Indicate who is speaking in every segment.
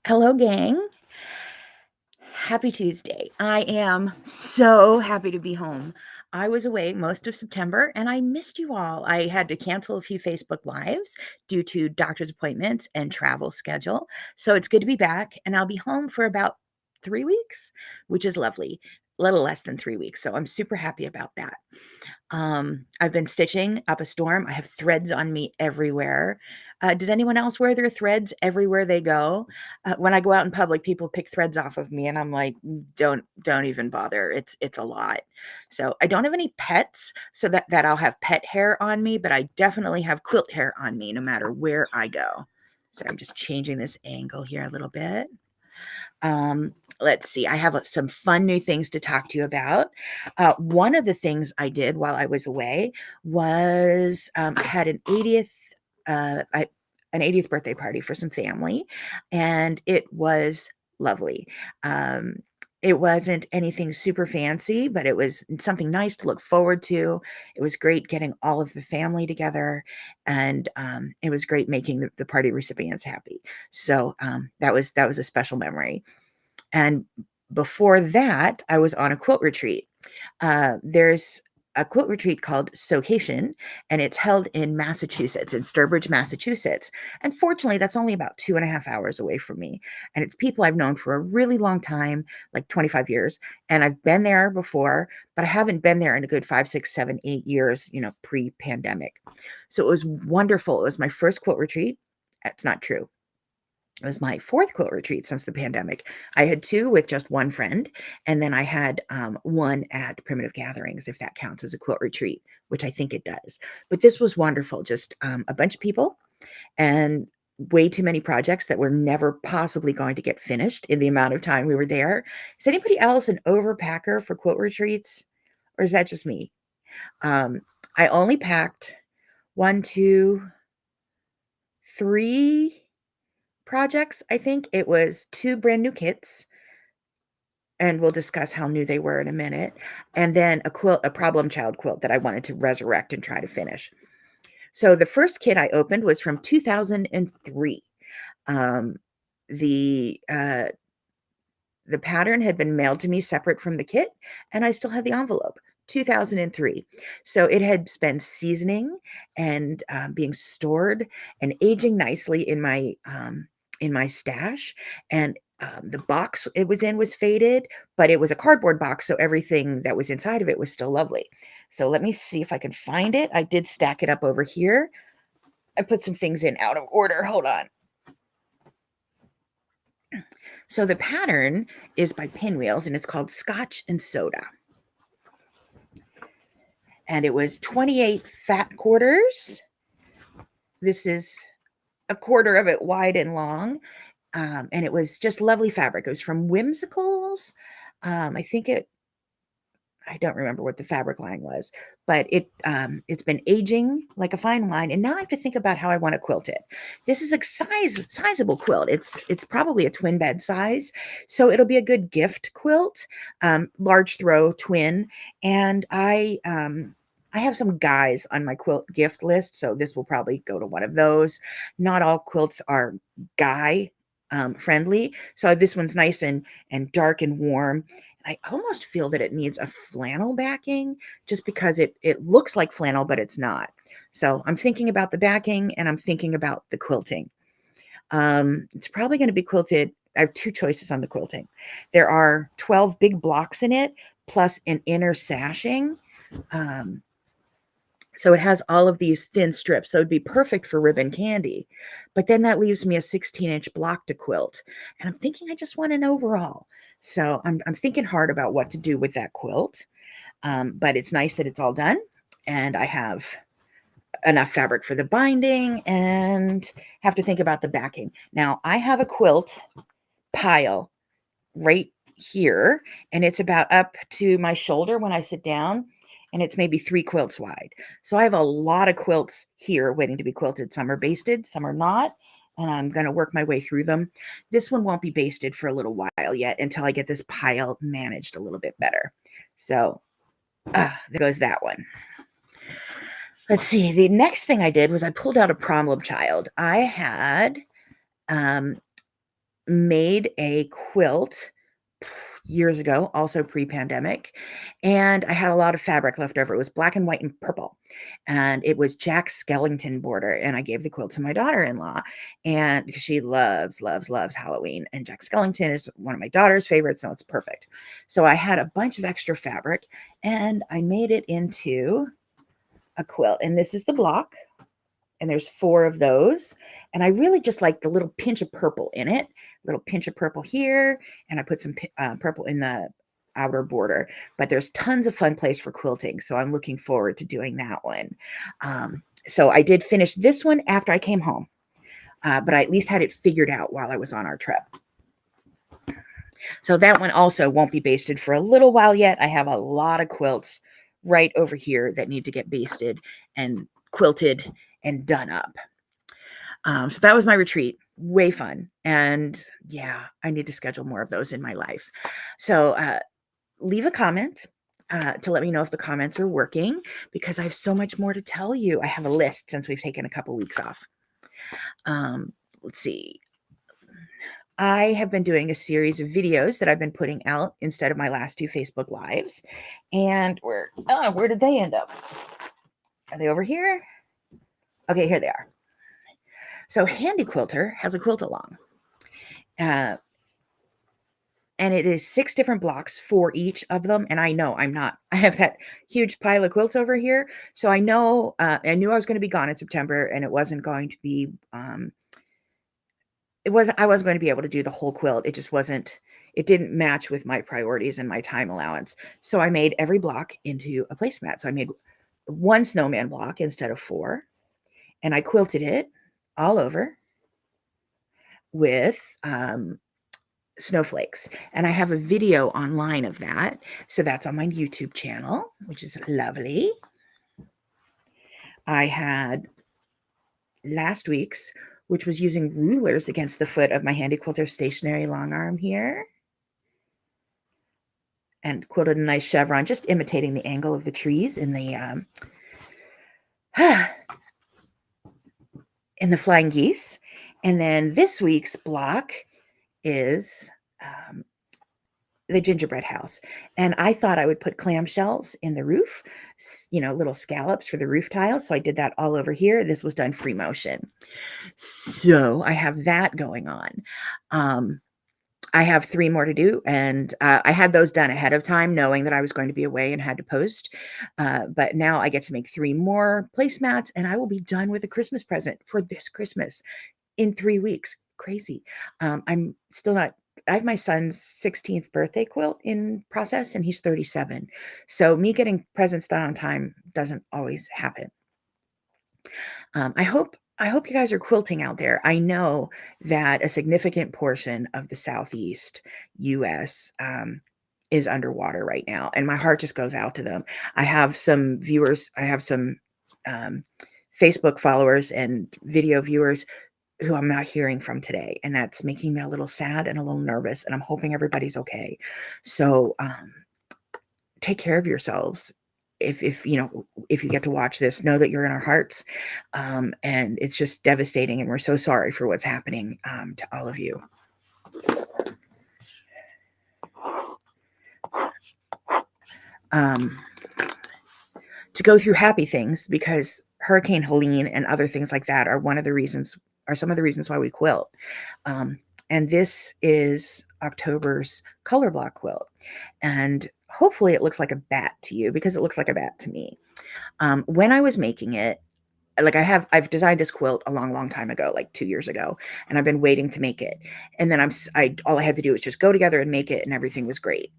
Speaker 1: Hello, gang. Happy Tuesday. I am so happy to be home. I was away most of September and I missed you all. I had to cancel a few Facebook Lives due to doctor's appointments and travel schedule. So it's good to be back, and I'll be home for about 3 weeks, which is lovely. A little less than 3 weeks. So I'm super happy about that. I've been stitching up a storm. I have threads on me everywhere. Does anyone else wear their threads everywhere they go? When I go out in public, people pick threads off of me, and I'm like, don't even bother. It's a lot. So I don't have any pets, so that I'll have pet hair on me, but I definitely have quilt hair on me no matter where I go. So I'm just changing this angle here a little bit. Let's see. I have some fun new things to talk to you about. One of the things I did while I was away was I had an 80th birthday party for some family, and it was lovely. Um, it wasn't anything super fancy, but it was something nice to look forward to. It was great getting all of the family together, and it was great making the party recipients happy. So that was a special memory. And before that, I was on a quilt retreat. There's a quilt retreat called Socation, and it's held in Massachusetts, in Sturbridge, Massachusetts. And fortunately, that's only about 2.5 hours away from me. And it's people I've known for a really long time, like 25 years. And I've been there before, but I haven't been there in a good 5, 6, 7, 8 years, pre-pandemic. So it was wonderful. It was my first quilt retreat. That's not true. It was my fourth quilt retreat since the pandemic. I had two with just one friend, and then I had one at Primitive Gatherings, if that counts as a quilt retreat, which I think it does. But this was wonderful. Just a bunch of people and way too many projects that were never possibly going to get finished in the amount of time we were there. Is anybody else an overpacker for quilt retreats, or is that just me? Um, I only packed 1, 2, 3 projects. I think it was 2 brand new kits, and we'll discuss how new they were in a minute, and then a problem child quilt that I wanted to resurrect and try to finish. So the first kit I opened was from 2003. Um, the uh, the pattern had been mailed to me separate from the kit, and I still had the envelope. 2003. So it had been seasoning and being stored and aging nicely in my stash. And the box it was in was faded, but it was a cardboard box, so everything that was inside of it was still lovely. So let me see if I can find it. I did stack it up over here. I put some things in out of order. Hold on. So the pattern is by Pinwheels, and it's called Scotch and Soda. And it was 28 fat quarters. This is a quarter of it wide and long. And it was just lovely fabric. It was from Whimsicals. I think I don't remember what the fabric line was, but it's been aging like a fine wine, and now I have to think about how I want to quilt it. This is a sizable quilt. It's probably a twin bed size, so it'll be a good gift quilt, large throw twin, and I have some guys on my quilt gift list, so this will probably go to one of those. Not all quilts are guy friendly, so this one's nice and dark and warm. I almost feel that it needs a flannel backing just because it looks like flannel, but it's not. So I'm thinking about the backing, and I'm thinking about the quilting. It's probably going to be quilted. I have two choices on the quilting. There are 12 big blocks in it, plus an inner sashing. Um, so it has all of these thin strips. That would be perfect for ribbon candy. But then that leaves me a 16-inch block to quilt. And I'm thinking I just want an overall. So I'm thinking hard about what to do with that quilt. But it's nice that it's all done. And I have enough fabric for the binding and have to think about the backing. Now, I have a quilt pile right here, and it's about up to my shoulder when I sit down, and it's maybe 3 quilts wide. So I have a lot of quilts here waiting to be quilted. Some are basted, some are not, and I'm going to work my way through them. This one won't be basted for a little while yet until I get this pile managed a little bit better. So there goes that one. Let's see. The next thing I did was I pulled out a problem child. I had made a quilt years ago, also pre-pandemic, and I had a lot of fabric left over. It was black and white and purple, and it was Jack Skellington border, and I gave the quilt to my daughter-in-law, and because she loves, loves, loves Halloween, and Jack Skellington is one of my daughter's favorites, so it's perfect. So I had a bunch of extra fabric, and I made it into a quilt, and this is the block, and there's 4 of those, and I really just like the little pinch of purple in it, little pinch of purple here, and I put some purple in the outer border, but there's tons of fun place for quilting, so I'm looking forward to doing that one. So I did finish this one after I came home, but I at least had it figured out while I was on our trip. So that one also won't be basted for a little while yet. I have a lot of quilts right over here that need to get basted and quilted and done up. So that was my retreat. Way fun. And yeah, I need to schedule more of those in my life. So leave a comment to let me know if the comments are working, because I have so much more to tell you. I have a list since we've taken a couple weeks off. Let's see. I have been doing a series of videos that I've been putting out instead of my last 2 Facebook Lives. And where did they end up? Are they over here? Okay, here they are. So Handy Quilter has a quilt along. And it is 6 different blocks for each of them. And I know I have that huge pile of quilts over here. So I know, I knew I was going to be gone in September, and it wasn't going to be, I wasn't going to be able to do the whole quilt. It didn't match with my priorities and my time allowance. So I made every block into a placemat. So I made 1 snowman block instead of 4, and I quilted it all over with snowflakes. And I have a video online of that. So that's on my YouTube channel, which is lovely. I had last week's, which was using rulers against the foot of my Handy Quilter stationary long arm here, and quilted a nice chevron, just imitating the angle of the trees in the in the flying geese. And then this week's block is the gingerbread house. And I thought I would put clamshells in the roof, little scallops for the roof tiles. So I did that all over here. This was done free motion. So I have that going on. I have 3 more to do, and I had those done ahead of time, knowing that I was going to be away and had to post. But now I get to make 3 more placemats, and I will be done with a Christmas present for this Christmas in 3 weeks. Crazy. I'm still not. I have my son's 16th birthday quilt in process, and he's 37. So me getting presents done on time doesn't always happen. I hope you guys are quilting out there. I know that a significant portion of the Southeast US is underwater right now, and my heart just goes out to them. I have some viewers. I have some Facebook followers and video viewers who I'm not hearing from today, and that's making me a little sad and a little nervous, and I'm hoping everybody's okay. So take care of yourselves. If you get to watch this, know that you're in our hearts, and it's just devastating, and we're so sorry for what's happening to all of you. To go through happy things, because Hurricane Helene and other things like that are some of the reasons why we quilt. And this is October's color block quilt, and hopefully it looks like a bat to you, because it looks like a bat to me. When I was making it, like I've designed this quilt a long time ago, like 2 years ago, and I've been waiting to make it. And then all I had to do was just go together and make it, and everything was great.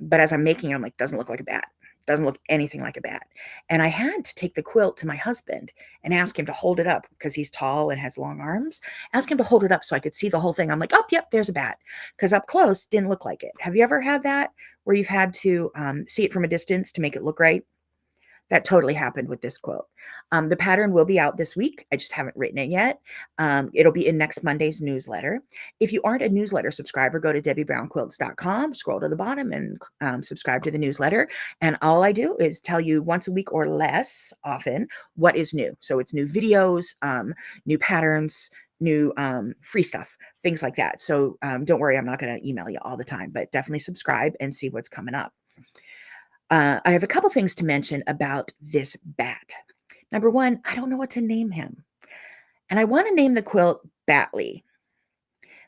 Speaker 1: But as I'm making it, I'm like, doesn't look like a bat. Doesn't look anything like a bat. And I had to take the quilt to my husband and ask him to hold it up, because he's tall and has long arms. Ask him to hold it up so I could see the whole thing. I'm like, oh, yep, there's a bat. Because up close, didn't look like it. Have you ever had that, where you've had to see it from a distance to make it look right? That totally happened with this quilt. The pattern will be out this week. I just haven't written it yet. It'll be in next Monday's newsletter. If you aren't a newsletter subscriber, go to debbybrownquilts.com, scroll to the bottom, and subscribe to the newsletter. And all I do is tell you once a week or less often what is new. So it's new videos, new patterns, new free stuff, things like that. So don't worry, I'm not going to email you all the time, but definitely subscribe and see what's coming up. I have a couple things to mention about this bat. Number one, I don't know what to name him. And I want to name the quilt Batley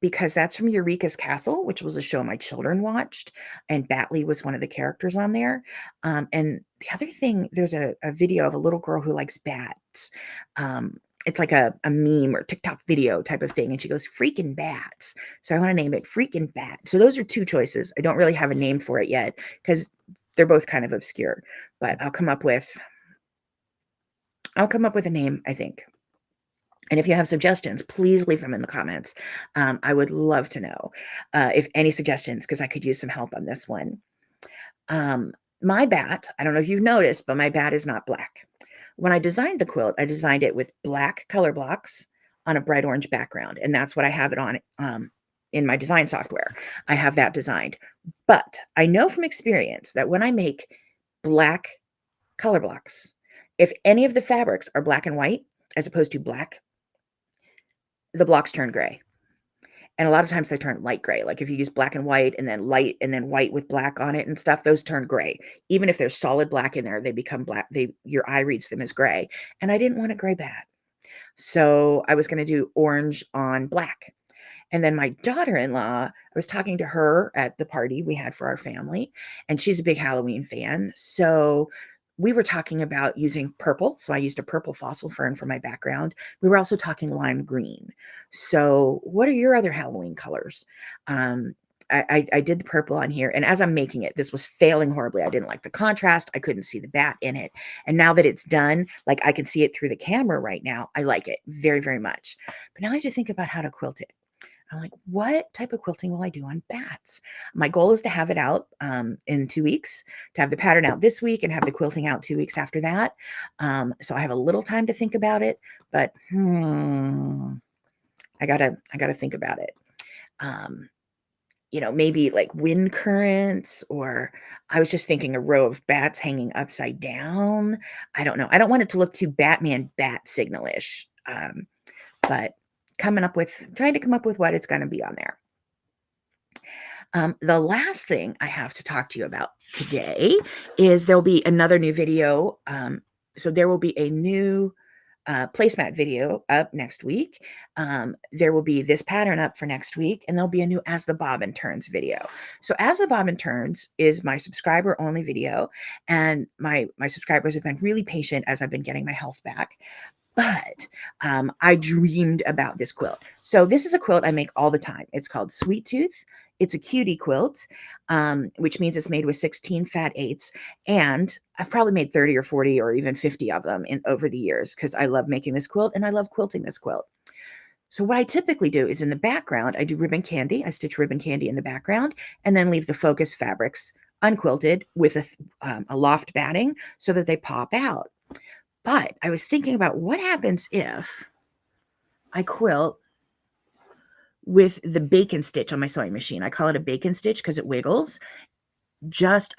Speaker 1: because that's from Eureka's Castle, which was a show my children watched. And Batley was one of the characters on there. And the other thing, there's a video of a little girl who likes bats. It's like a meme or TikTok video type of thing. And she goes, freaking bats. So I want to name it Freaking Bat. So those are two choices. I don't really have a name for it yet because they're both kind of obscure. But I'll come up with a name, I think. And if you have suggestions, please leave them in the comments. I would love to know if any suggestions, because I could use some help on this one. My bat, I don't know if you've noticed, but my bat is not black. When I designed the quilt, I designed it with black color blocks on a bright orange background. And that's what I have it on in my design software. I have that designed. But I know from experience that when I make black color blocks, if any of the fabrics are black and white, as opposed to black, the blocks turn gray. And a lot of times they turn light gray. Like if you use black and white and then light and then white with black on it and stuff, those turn gray. Even if there's solid black in there, they become black. Your eye reads them as gray. And I didn't want a gray bat. So I was going to do orange on black. And then my daughter-in-law, I was talking to her at the party we had for our family, and she's a big Halloween fan. So we were talking about using purple. So I used a purple fossil fern for my background. We were also talking lime green. So what are your other Halloween colors? I did the purple on here. And as I'm making it, this was failing horribly. I didn't like the contrast. I couldn't see the bat in it. And now that it's done, like I can see it through the camera right now. I like it very, very much. But now I have to think about how to quilt it. I'm like, what type of quilting will I do on bats? My goal is to have it out in 2 weeks, to have the pattern out this week and have the quilting out 2 weeks after that. So I have a little time to think about it, but I gotta think about it. Maybe like wind currents, or I was just thinking a row of bats hanging upside down. I don't know. I don't want it to look too Batman bat signal-ish, but trying to come up with what it's going to be on there. The last thing I have to talk to you about today is there'll be another new video. So there will be a new placemat video up next week. There will be this pattern up for next week, and there'll be a new As the Bobbin Turns video. So As the Bobbin Turns is my subscriber only video, and my subscribers have been really patient as I've been getting my health back. But I dreamed about this quilt. So this is a quilt I make all the time. It's called Sweet Tooth. It's a cutie quilt, which means it's made with 16 fat eighths. And I've probably made 30 or 40 or even 50 of them over the years because I love making this quilt and I love quilting this quilt. So what I typically do is in the background, I do ribbon candy. I stitch ribbon candy in the background and then leave the focus fabrics unquilted with a loft batting so that they pop out. But I was thinking about what happens if I quilt with the bacon stitch on my sewing machine. I call it a bacon stitch because it wiggles. Just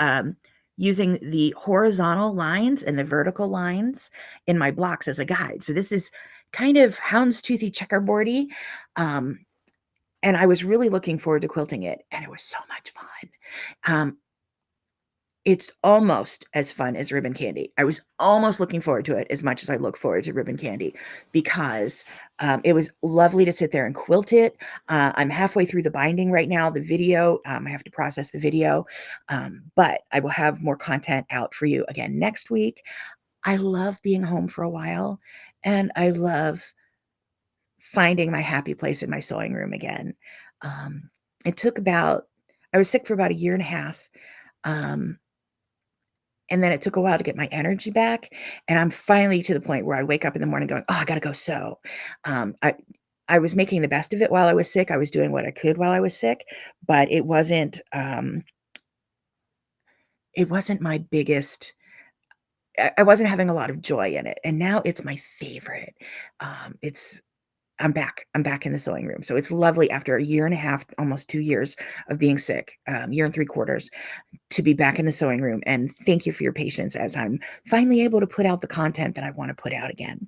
Speaker 1: using the horizontal lines and the vertical lines in my blocks as a guide. So this is kind of houndstoothy checkerboardy. And I was really looking forward to quilting it, and it was so much fun. It's almost as fun as ribbon candy. I was almost looking forward to it as much as I look forward to ribbon candy because it was lovely to sit there and quilt it. I'm halfway through the binding right now, the video. I have to process the video, but I will have more content out for you again next week. I love being home for a while, and I love finding my happy place in my sewing room again. I was sick for about 1.5 years. And then it took a while to get my energy back. And I'm finally to the point where I wake up in the morning going, oh, I got to go sew. I was making the best of it while I was sick. I was doing what I could while I was sick, but it wasn't my biggest. I wasn't having a lot of joy in it. And now it's my favorite. I'm back in the sewing room. So it's lovely after 1.5 years, almost 2 years of being sick, 1 3/4 years, to be back in the sewing room. And thank you for your patience as I'm finally able to put out the content that I want to put out again.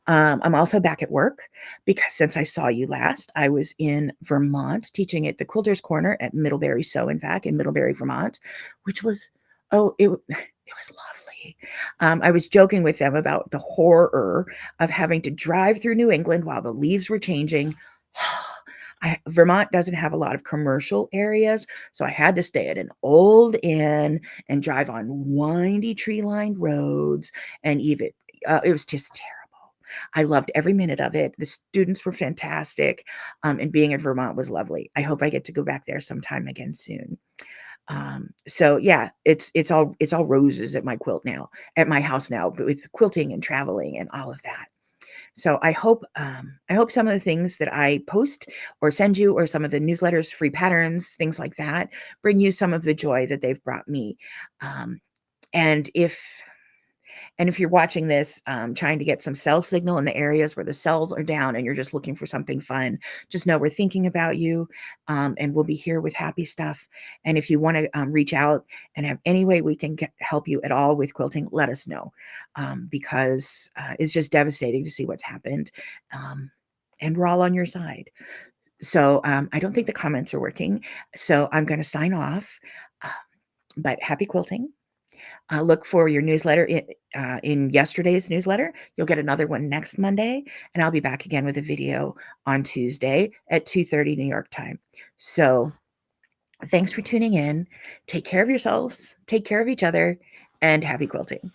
Speaker 1: I'm also back at work because since I saw you last, I was in Vermont teaching at the Quilters Corner at Middlebury Sew, in fact, in Middlebury, Vermont, which was, oh, it was lovely. I was joking with them about the horror of having to drive through New England while the leaves were changing. Vermont doesn't have a lot of commercial areas, so I had to stay at an old inn and drive on windy tree-lined roads, and even it was just terrible. I loved every minute of it. The students were fantastic, and being in Vermont was lovely. I hope I get to go back there sometime again soon. So yeah, it's all roses at my quilt now, at my house now, but with quilting and traveling and all of that. So I hope some of the things that I post or send you, or some of the newsletters, free patterns, things like that, bring you some of the joy that they've brought me. Um, and if you're watching this, trying to get some cell signal in the areas where the cells are down and you're just looking for something fun, just know we're thinking about you, and we'll be here with happy stuff. And if you want to reach out and have any way we can help you at all with quilting, let us know, because it's just devastating to see what's happened. And we're all on your side. So I don't think the comments are working. So I'm going to sign off. Uh, but happy quilting. Look for your newsletter in yesterday's newsletter. You'll get another one next Monday, and I'll be back again with a video on Tuesday at 2:30 New York time. So thanks for tuning in. Take care of yourselves, take care of each other, and happy quilting.